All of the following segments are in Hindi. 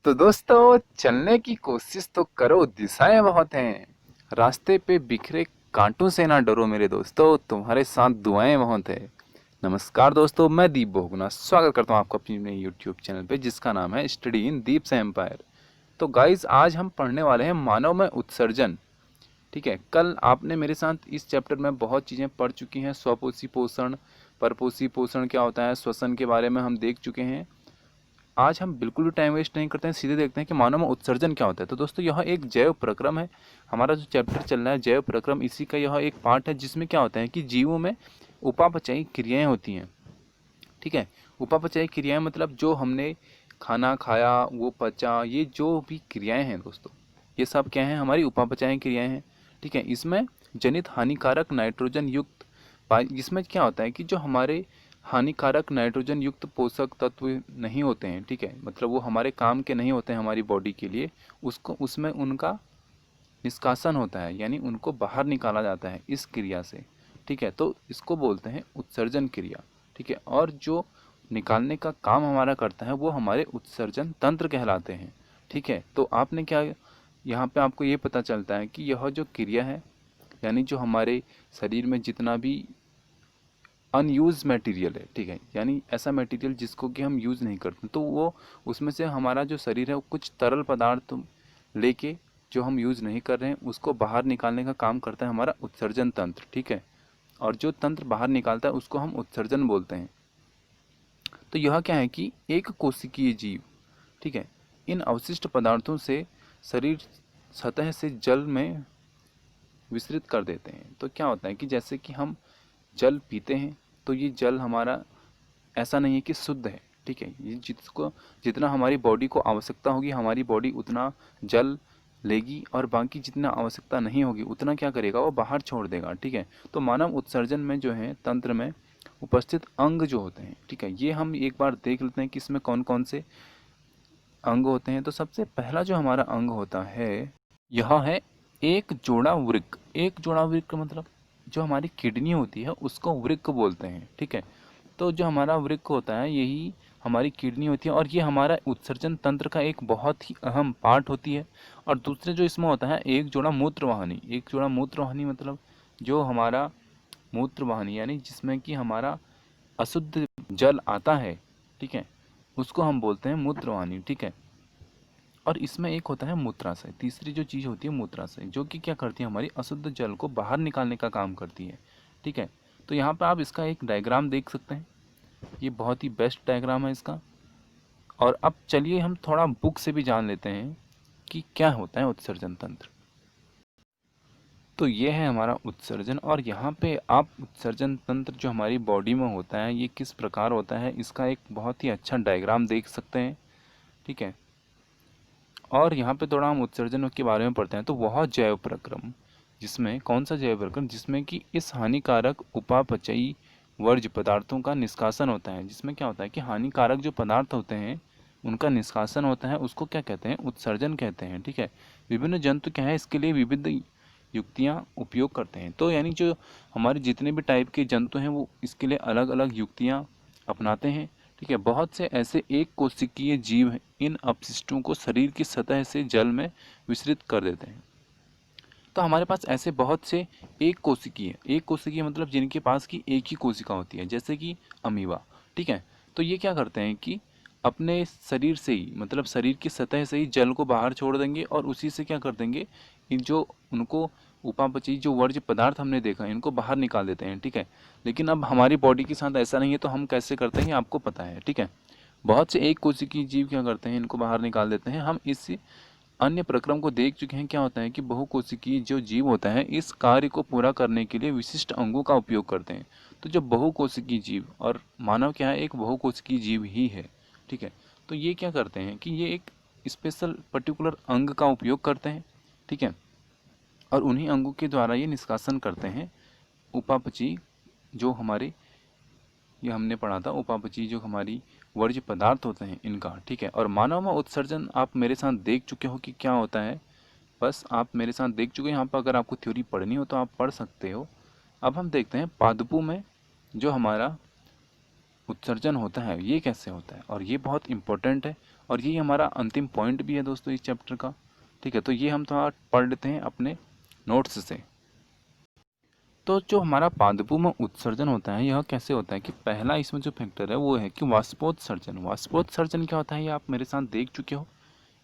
तो दोस्तों, चलने की कोशिश तो करो, दिशाएं बहुत हैं। रास्ते पे बिखरे कांटों से ना डरो मेरे दोस्तों, तुम्हारे साथ दुआएं बहुत है। नमस्कार दोस्तों, मैं दीप बहुगुणा स्वागत करता हूं आपका अपने यूट्यूब चैनल पे, जिसका नाम है स्टडी इन दीप से एम्पायर। तो गाइज, आज हम पढ़ने वाले हैं मानव में उत्सर्जन। ठीक है, कल आपने मेरे साथ इस चैप्टर में बहुत चीज़ें पढ़ चुकी हैं। स्वपोषी पोषण, परपोषी पोषण क्या होता है, श्वसन के बारे में हम देख चुके हैं। आज हम बिल्कुल भी टाइम वेस्ट नहीं करते हैं, सीधे देखते हैं कि मानव में उत्सर्जन क्या होता है। तो दोस्तों, यह एक जैव प्रक्रम है। हमारा जो चैप्टर चल रहा है जैव प्रक्रम, इसी का यह एक पार्ट है, जिसमें क्या होता है कि जीवों में उपापचयी क्रियाएं होती हैं। ठीक है, उपापचयी क्रियाएं मतलब जो हमने खाना खाया वो पचा, ये जो भी क्रियाएं हैं दोस्तों, ये सब क्या है, हमारी उपापचयी क्रियाएं हैं। ठीक है, इसमें जनित हानिकारक नाइट्रोजन युक्त इसमें क्या होता है कि जो हमारे हानिकारक नाइट्रोजन युक्त पोषक तत्व नहीं होते हैं, ठीक है, मतलब वो हमारे काम के नहीं होते हैं हमारी बॉडी के लिए, उसको उसमें उनका निष्कासन होता है, यानी उनको बाहर निकाला जाता है इस क्रिया से। ठीक है, तो इसको बोलते हैं उत्सर्जन क्रिया। ठीक है, और जो निकालने का काम हमारा करता है वो हमारे उत्सर्जन तंत्र कहलाते हैं। ठीक है, तो आपने क्या, यहाँ पे आपको ये पता चलता है कि यह जो क्रिया है, यानी जो हमारे शरीर में जितना भी अनयूज मटेरियल है, ठीक है, यानी ऐसा मटेरियल जिसको कि हम यूज़ नहीं करते, तो वो उसमें से हमारा जो शरीर है वो कुछ तरल पदार्थ लेके, जो हम यूज़ नहीं कर रहे हैं उसको बाहर निकालने का काम करता है हमारा उत्सर्जन तंत्र। ठीक है, और जो तंत्र बाहर निकालता है उसको हम उत्सर्जन बोलते हैं। तो यह क्या है कि एक कोशिकीय जीव, ठीक है, इन अवशिष्ट पदार्थों से शरीर सतह से जल में विस्तृत कर देते हैं। तो क्या होता है कि जैसे कि हम जल पीते हैं, तो ये जल हमारा ऐसा नहीं है कि शुद्ध है। ठीक है, ये जितना हमारी बॉडी को आवश्यकता होगी, हमारी बॉडी उतना जल लेगी, और बाकी जितना आवश्यकता नहीं होगी उतना क्या करेगा, वो बाहर छोड़ देगा। ठीक है, तो मानव उत्सर्जन में जो है तंत्र में उपस्थित अंग जो होते हैं, ठीक है, ये हम एक बार देख लेते हैं कि इसमें कौन कौन से अंग होते हैं। तो सबसे पहला जो हमारा अंग होता है, यह है एक जोड़ा वृक्क। एक जोड़ा वृक्क मतलब जो हमारी किडनी होती है उसको वृक्क बोलते हैं। ठीक है, तो जो हमारा वृक्क होता है यही हमारी किडनी होती है, और ये हमारा उत्सर्जन तंत्र का एक बहुत ही अहम पार्ट होती है। और दूसरे जो इसमें होता है, एक जोड़ा मूत्रवाहिनी। एक जोड़ा मूत्रवाहिनी मतलब जो हमारा मूत्रवाहिनी, यानी जिसमें कि हमारा अशुद्ध जल आता है, ठीक है, उसको हम बोलते हैं मूत्रवाहिनी। ठीक है, और इसमें एक होता है मूत्राशय। तीसरी जो चीज़ होती है मूत्राशय, जो कि क्या करती है, हमारी अशुद्ध जल को बाहर निकालने का काम करती है। ठीक है, तो यहाँ पर आप इसका एक डायग्राम देख सकते हैं, ये बहुत ही बेस्ट डायग्राम है इसका। और अब चलिए हम थोड़ा बुक से भी जान लेते हैं कि क्या होता है उत्सर्जन तंत्र। तो ये है हमारा उत्सर्जन, और यहाँ पे आप उत्सर्जन तंत्र जो हमारी बॉडी में होता है ये किस प्रकार होता है, इसका एक बहुत ही अच्छा डायग्राम देख सकते हैं। ठीक है, और यहाँ पे थोड़ा हम उत्सर्जन के बारे में पढ़ते हैं। तो वह जैव प्रक्रम, जिसमें कौन सा जैव प्रक्रम, जिसमें कि इस हानिकारक उपापचयी वर्ज्य पदार्थों का निष्कासन होता है। जिसमें क्या होता है कि हानिकारक जो पदार्थ होते हैं उनका निष्कासन होता है, उसको क्या कहते हैं, उत्सर्जन कहते हैं। ठीक है, विभिन्न जंतु क्या है इसके लिए विविध युक्तियाँ उपयोग करते हैं। तो यानी जो हमारे जितने भी टाइप के जंतु हैं वो इसके लिए अलग अलग युक्तियाँ अपनाते हैं। ठीक है, बहुत से ऐसे एक कोशिकीय जीव इन अपशिष्टों को शरीर की सतह से जल में विसरित कर देते हैं। तो हमारे पास ऐसे बहुत से एक कोशिकीय मतलब जिनके पास की एक ही कोशिका होती है, जैसे कि अमीबा। ठीक है, तो ये क्या करते हैं कि अपने शरीर से ही, मतलब शरीर की सतह से ही जल को बाहर छोड़ देंगे, और उसी से क्या कर देंगे, इन जो उनको उपापचयी जो वर्ज्य पदार्थ हमने देखा है इनको बाहर निकाल देते हैं। ठीक है, लेकिन अब हमारी बॉडी के साथ ऐसा नहीं है, तो हम कैसे करते हैं आपको पता है। ठीक है, बहुत से एक कोशिकीय जीव क्या करते हैं, इनको बाहर निकाल देते हैं। हम इस अन्य प्रक्रम को देख चुके हैं। क्या होता है कि बहुकोशिकीय जो जीव होता है इस कार्य को पूरा करने के लिए विशिष्ट अंगों का उपयोग करते हैं। तो जो बहुकोशिकीय जीव, और मानव क्या है, एक बहुकोशिकीय जीव ही है। ठीक है, तो ये क्या करते हैं कि ये एक स्पेशल पर्टिकुलर अंग का उपयोग करते हैं। ठीक है, और उन्हीं अंगों के द्वारा ये निष्कासन करते हैं उपापचयी जो हमारे, ये हमने पढ़ा था, उपापचयी जो हमारी वर्ज्य पदार्थ होते हैं इनका। ठीक है, और मानव में उत्सर्जन आप मेरे साथ देख चुके हो कि क्या होता है, बस आप मेरे साथ देख चुके हैं। यहाँ पर अगर आपको थ्योरी पढ़नी हो तो आप पढ़ सकते हो। अब हम देखते हैं पादपों में जो हमारा उत्सर्जन होता है ये कैसे होता है, और ये बहुत इंपॉर्टेंट है। और यही हमारा अंतिम पॉइंट भी है दोस्तों इस चैप्टर का। ठीक है, तो ये हम थोड़ा पढ़ लेते हैं अपने नोट्स से। तो जो हमारा पादपों में उत्सर्जन होता है यह कैसे होता है कि पहला इसमें जो फैक्टर है वो है कि वाष्पोत्सर्जन। वाष्पोत्सर्जन क्या होता है ये आप मेरे साथ देख चुके हो।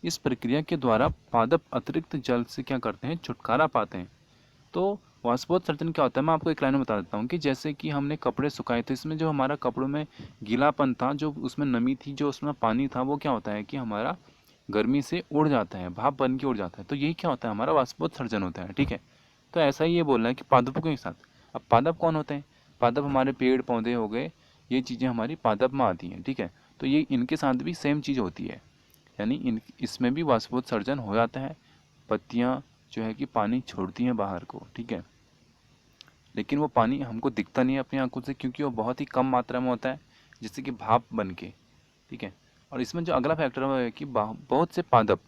इस प्रक्रिया के द्वारा पादप अतिरिक्त जल से क्या करते हैं, छुटकारा पाते हैं। तो वाष्पोत्सर्जन क्या होता है मैं आपको एक लाइन में बता देता हूँ कि जैसे कि हमने कपड़े सुखाए थे, इसमें जो हमारा कपड़ों में गीलापन था, जो उसमें नमी थी, जो उसमें पानी था, वो क्या होता है कि हमारा गर्मी से उड़ जाता है, भाप बन के उड़ जाता है। तो यही क्या होता है, हमारा वाष्पोत्सर्जन होता है। ठीक है, तो ऐसा ही ये बोलना है कि पादपों के साथ। अब पादप कौन होते हैं, पादप हमारे पेड़ पौधे हो गए, ये चीज़ें हमारी पादप में आती हैं। ठीक है, तो ये इनके साथ भी सेम चीज़ होती है, यानी इन इसमें भी वाष्पोत्सर्जन हो जाता है। पत्तियाँ जो है कि पानी छोड़ती हैं बाहर को। ठीक है, लेकिन वो पानी हमको दिखता नहीं है अपनी आंखों से, क्योंकि वो बहुत ही कम मात्रा में होता है, जैसे कि भाप बन के। ठीक है, और इसमें जो अगला फैक्टर है वो है कि बहुत से पादप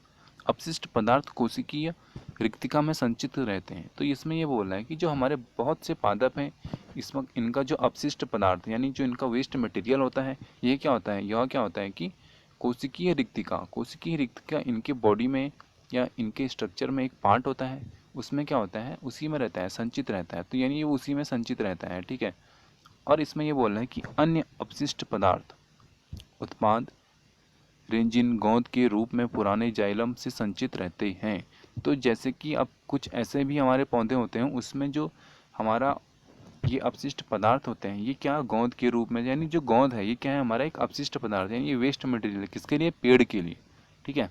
अपशिष्ट पदार्थ कोशिकीय रिक्तिका में संचित रहते हैं। तो इसमें ये बोल रहा है कि जो हमारे बहुत से पादप हैं, इसमें इनका जो अपशिष्ट पदार्थ यानी जो इनका वेस्ट मटेरियल होता है, ये क्या होता है, यह क्या होता है कि कोशिकीय रिक्तिका इनके बॉडी में या इनके स्ट्रक्चर में एक पार्ट होता है, उसमें क्या होता है, उसी में रहता है, संचित रहता है। तो यानी ये उसी में संचित रहता है। ठीक है, और इसमें ये बोल रहा है कि अन्य अपशिष्ट पदार्थ उत्पाद रेजिन गोंद के रूप में पुराने जाइलम से संचित रहते हैं। तो जैसे कि अब कुछ ऐसे भी हमारे पौधे होते हैं, उसमें जो हमारा ये अपशिष्ट पदार्थ होते हैं, ये क्या गोंद के रूप में, यानी जो गोंद है ये क्या है, हमारा एक अपशिष्ट पदार्थ है, यानी ये वेस्ट मटेरियल है, किसके लिए, पेड़ के लिए। ठीक है,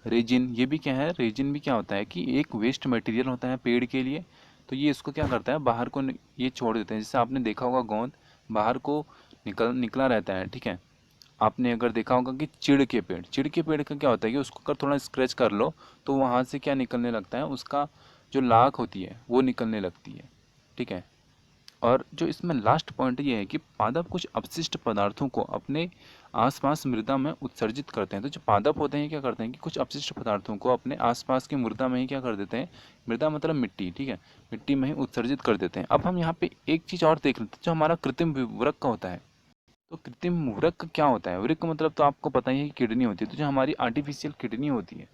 रेजिन ये भी क्या है, रेजिन भी क्या होता है कि एक वेस्ट मटेरियल होता है पेड़ के लिए। तो ये इसको क्या करता है, बाहर को ये छोड़ देते हैं। जैसे आपने देखा होगा गोंद बाहर को निकला रहता है। ठीक है, आपने अगर देखा होगा कि चिड़ के पेड़ का क्या होता है कि उसको अगर थोड़ा स्क्रैच कर लो तो वहाँ से क्या निकलने लगता है, उसका जो लाख होती है वो निकलने लगती है। ठीक है, और जो इसमें लास्ट पॉइंट ये है कि पादप कुछ अपशिष्ट पदार्थों को अपने आसपास मृदा में उत्सर्जित करते हैं। तो जो पादप होते हैं क्या करते हैं कि कुछ अपशिष्ट पदार्थों को अपने आसपास की मृदा में ही क्या कर देते हैं, मृदा मतलब मिट्टी। ठीक है, मिट्टी में ही उत्सर्जित कर देते हैं। अब हम यहाँ पे एक चीज़ और देख लेते हैं, जो हमारा कृत्रिम वृक्क होता है। तो कृत्रिम वृक्क क्या होता है, वृक्क मतलब तो आपको पता ही है कि किडनी होती है। तो जो हमारी आर्टिफिशियल किडनी होती है,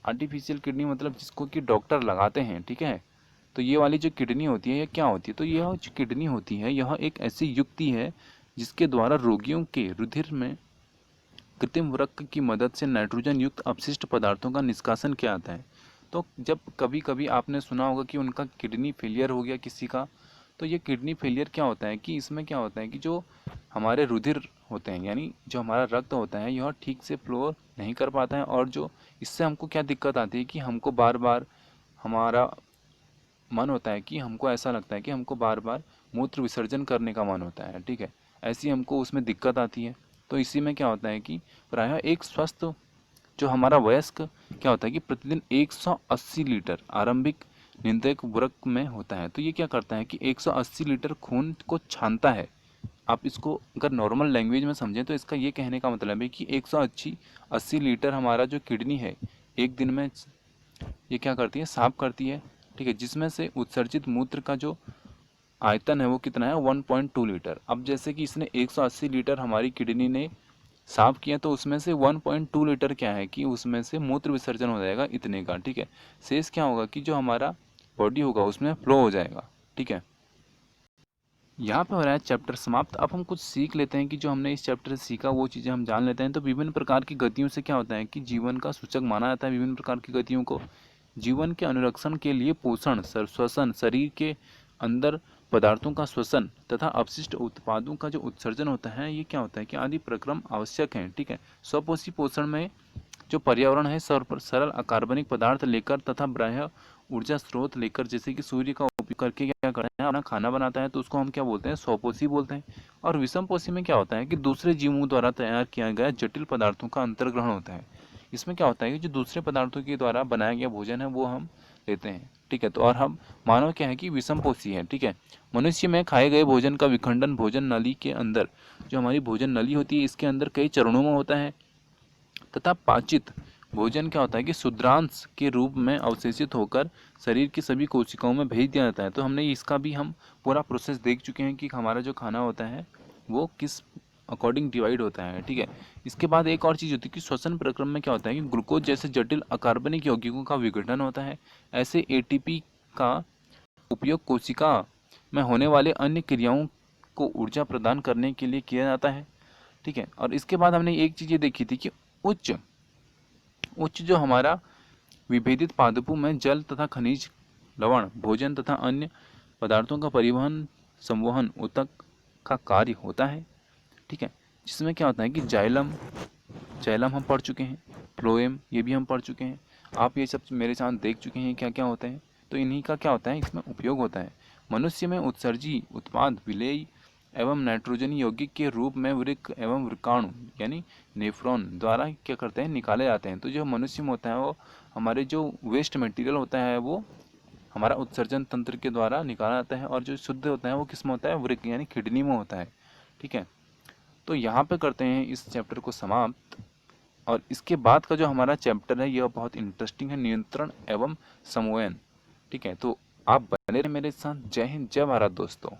आर्टिफिशियल किडनी मतलब जिसको कि डॉक्टर लगाते हैं। ठीक है, तो ये वाली जो किडनी होती है ये क्या होती है, तो यह जो किडनी होती है यह एक ऐसी युक्ति है जिसके द्वारा रोगियों के रुधिर में कृत्रिम वृक्क की मदद से नाइट्रोजन युक्त अपशिष्ट पदार्थों का निष्कासन किया जाता है। तो जब कभी कभी आपने सुना होगा कि उनका किडनी फेलियर हो गया किसी का, तो ये किडनी फेलियर क्या होता है कि इसमें क्या होता है कि जो हमारे रुधिर होते हैं, यानी जो हमारा रक्त होता है यह ठीक से फ्लो नहीं कर पाता है, और जो इससे हमको क्या दिक्कत आती है कि हमको बार बार हमारा मन होता है कि हमको ऐसा लगता है कि हमको बार बार मूत्र विसर्जन करने का मन होता है। ठीक है, ऐसी हमको उसमें दिक्कत आती है। तो इसी में क्या होता है कि प्रायः एक स्वस्थ जो हमारा वयस्क क्या होता है कि प्रतिदिन 180 लीटर आरंभिक निंदक वृक्क में होता है। तो ये क्या करता है कि 180 लीटर खून को छानता है। आप इसको अगर नॉर्मल लैंग्वेज में समझें तो इसका ये कहने का मतलब है कि 180 लीटर हमारा जो किडनी है एक दिन में ये क्या करती है, साफ करती है। ठीक है, जिसमें से उत्सर्जित मूत्र का जो आयतन है वो कितना है, 1.2 लीटर। अब जैसे कि इसने 180 लीटर हमारी किडनी ने साफ किया, तो उसमें से 1.2 लीटर क्या है कि उसमें से मूत्र विसर्जन हो जाएगा इतने का। ठीक है, शेष क्या होगा कि जो हमारा बॉडी होगा उसमें फ्लो हो जाएगा। ठीक है, यहाँ पे हो रहा है चैप्टर समाप्त। अब हम कुछ सीख लेते हैं कि जो हमने इस चैप्टर से सीखा वो चीज़ें हम जान लेते हैं। तो विभिन्न प्रकार की गतियों से क्या होता है कि जीवन का सूचक माना जाता है। विभिन्न प्रकार की गतियों को जीवन के अनुरक्षण के लिए पोषण, श्वसन, शरीर के अंदर पदार्थों का श्वसन तथा अपशिष्ट उत्पादों का जो उत्सर्जन होता है, ये क्या होता है कि आदि प्रक्रम आवश्यक हैं। ठीक है, स्वपोषी पोषण में जो पर्यावरण है सरल अकार्बनिक पदार्थ लेकर तथा बाह्य ऊर्जा स्रोत लेकर, जैसे कि सूर्य का उपयोग करके क्या करता है, अपना खाना बनाता है, तो उसको हम क्या बोलते हैं, स्वपोषी बोलते हैं। और विषमपोषी में क्या होता है कि दूसरे जीवों द्वारा तैयार किया गया जटिल पदार्थों का अंतर्ग्रहण होता है। इसमें क्या होता है कि जो दूसरे पदार्थों के द्वारा बनाया गया भोजन है वो हम लेते हैं। ठीक है, तो और हम मानव क्या है कि विषमपोषी है। ठीक है, मनुष्य में खाए गए भोजन का विखंडन भोजन नली के अंदर, जो हमारी भोजन नली होती है इसके अंदर कई चरणों में होता है, तथा पाचित भोजन क्या होता है कि शुद्रांश के रूप में अवशेषित होकर शरीर की सभी कोशिकाओं में भेज दिया जाता है। तो हमने इसका भी हम पूरा प्रोसेस देख चुके हैं कि हमारा जो खाना होता है वो किस अकॉर्डिंग डिवाइड होता है, ठीक है। इसके बाद एक और चीज़ होती है कि श्वसन प्रक्रम में क्या होता है कि ग्लूकोज जैसे जटिल अकार्बनिक यौगिकों का विघटन होता है। ऐसे एटीपी का उपयोग कोशिका में होने वाले अन्य क्रियाओं को ऊर्जा प्रदान करने के लिए किया जाता है, ठीक है। और इसके बाद हमने एक चीज़ ये देखी थी कि उच्च उच्च जो हमारा विभेदित पादपों में जल तथा खनिज लवण भोजन तथा अन्य पदार्थों का परिवहन संवहन ऊतक का कार्य होता है, ठीक है। जिसमें क्या होता है कि जाइलम जाइलम हम पढ़ चुके हैं, फ्लोएम ये भी हम पढ़ चुके हैं। आप ये सब मेरे साथ देख चुके हैं क्या क्या होते हैं। तो इन्हीं का क्या होता है, इसमें उपयोग होता है। मनुष्य में उत्सर्जी उत्पाद विलेय एवं नाइट्रोजनी यौगिक के रूप में वृक्क एवं वृकाणु यानी नेफ्रॉन द्वारा क्या करते हैं, निकाले जाते हैं। तो जो मनुष्य में होता है वो हमारे जो वेस्ट मटेरियल होता है वो हमारा उत्सर्जन तंत्र के द्वारा निकाला जाता है, और जो शुद्ध होता है वो किस में होता है, वृक्क यानी किडनी में होता है, ठीक है। तो यहाँ पे करते हैं इस चैप्टर को समाप्त। और इसके बाद का जो हमारा चैप्टर है यह बहुत इंटरेस्टिंग है, नियंत्रण एवं समन्वयन, ठीक है। तो आप बने रहे मेरे साथ। जय हिंद, जय भारत दोस्तों।